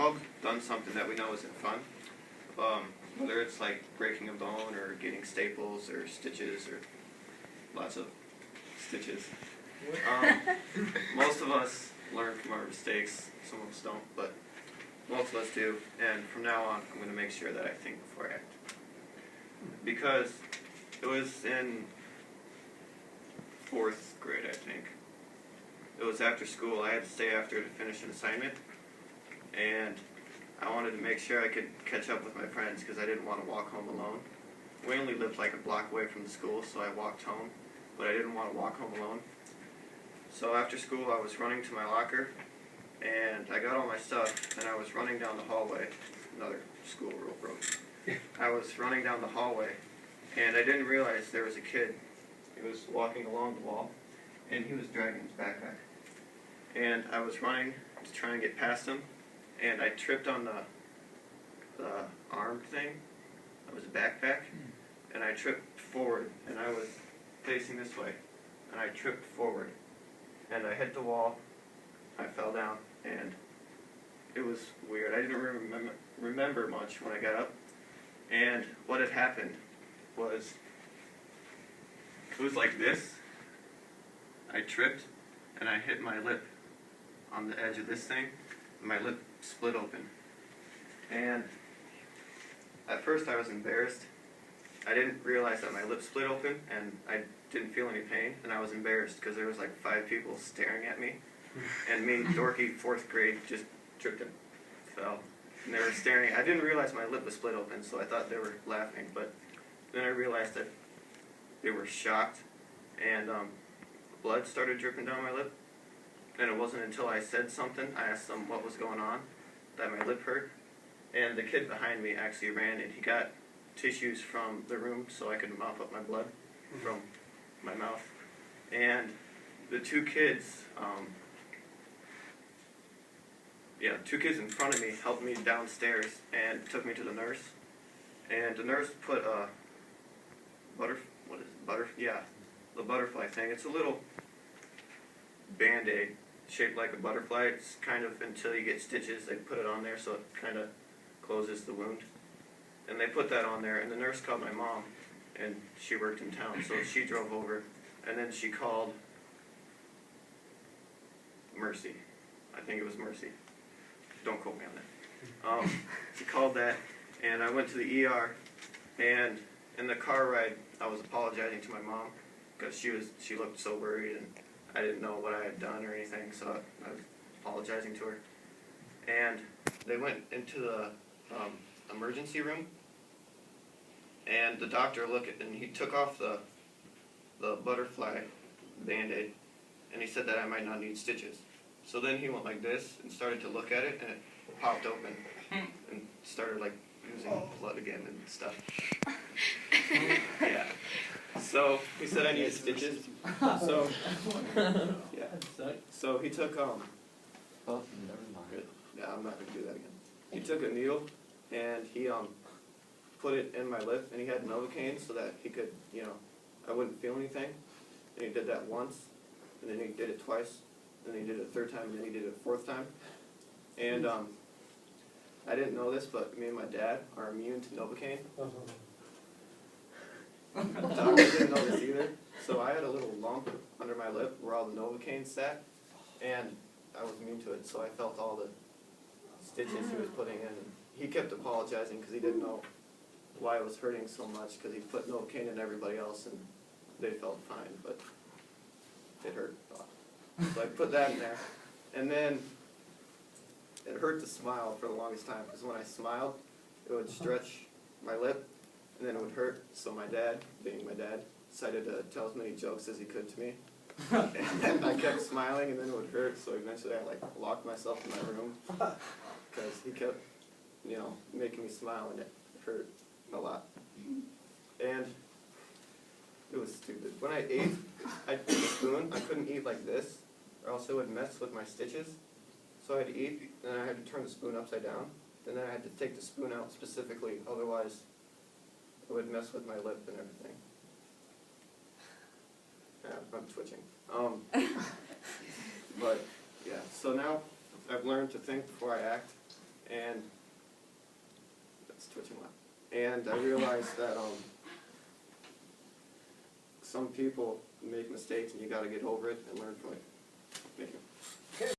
all done something that we know isn't fun. Whether it's like breaking a bone or getting staples or stitches or lots of stitches. Most of us learn from our mistakes. Some of us don't, but most of us do. And from now on, I'm going to make sure that I think before I act. Because it was in 4th grade, I think. It was after school. I had to stay after to finish an assignment. And I wanted to make sure I could catch up with my friends because I didn't want to walk home alone. We only lived like a block away from the school, so I walked home. But I didn't want to walk home alone. So after school, I was running to my locker, and I got all my stuff, and I was running down the hallway. Another school rule broke. I was running down the hallway, and I didn't realize there was a kid. He was walking along the wall, and he was dragging his backpack. And I was running to try and get past him, and I tripped on the arm thing. It was a backpack, and I tripped forward, and I was facing this way, and I tripped forward, and I hit the wall. I fell down, and it was weird. I didn't remember much when I got up, and what had happened was, it was like this. I tripped, and I hit my lip on the edge of this thing, and my lip split open. And at first I was embarrassed. I didn't realize that my lip split open, and I didn't feel any pain, and I was embarrassed because there was like 5 people staring at me, and me, dorky 4th grade, just tripped and fell. And they were staring. I didn't realize my lip was split open, so I thought they were laughing, but then I realized that they were shocked, and blood started dripping down my lip. And it wasn't until I said something, I asked them what was going on, that my lip hurt. And the kid behind me actually ran, and he got tissues from the room so I could mop up my blood from my mouth. And the 2 kids, 2 kids in front of me helped me downstairs and took me to the nurse. And the nurse put a the butterfly thing. It's a little Band-Aid shaped like a butterfly. It's kind of, until you get stitches, they put it on there so it kind of closes the wound. And they put that on there, and the nurse called my mom, and she worked in town, so she drove over, and then she called Mercy. I think it was Mercy. Don't quote me on that. She called that, and I went to the ER, and in the car ride, I was apologizing to my mom, because she looked so worried, and I didn't know what I had done or anything, so I was apologizing to her. And they went into the emergency room, and the doctor looked, and he took off the butterfly Band-Aid, and he said that I might not need stitches. So then he went like this and started to look at it, and it popped open and started like oozing blood again and stuff. Yeah. So he said I needed stitches. So yeah. So he took Oh, never mind. yeah, I'm not gonna do that again. He took a needle and he put it in my lip, and he had Novocaine so that he could, I wouldn't feel anything. And he did that once, and then he did it twice, and then he did it a 3rd time, and then he did it a 4th time. And I didn't know this, but me and my dad are immune to Novocaine. The doctor didn't know this either. So I had a little lump under my lip where all the Novocaine sat, and I was immune to it, so I felt all the stitches he was putting in. He kept apologizing because he didn't know why it was hurting so much, because he put Novocaine in everybody else, and they felt fine, but it hurt. So I put that in there, and then it hurt to smile for the longest time, because when I smiled, it would stretch my lip, and then it would hurt. So my dad, being my dad, decided to tell as many jokes as he could to me. And I kept smiling, and then it would hurt, so eventually I locked myself in my room, because he kept, making me smile, and it hurt a lot. And it was stupid. When I ate, I'd take a spoon. I couldn't eat like this, or else it would mess with my stitches. So I had to eat, and I had to turn the spoon upside down, and then I had to take the spoon out specifically, otherwise it would mess with my lip and everything. Yeah, I'm twitching. But yeah, so now I've learned to think before I act, and that's twitching loud. And I realized that some people make mistakes and you got to get over it and learn from it. Thank you.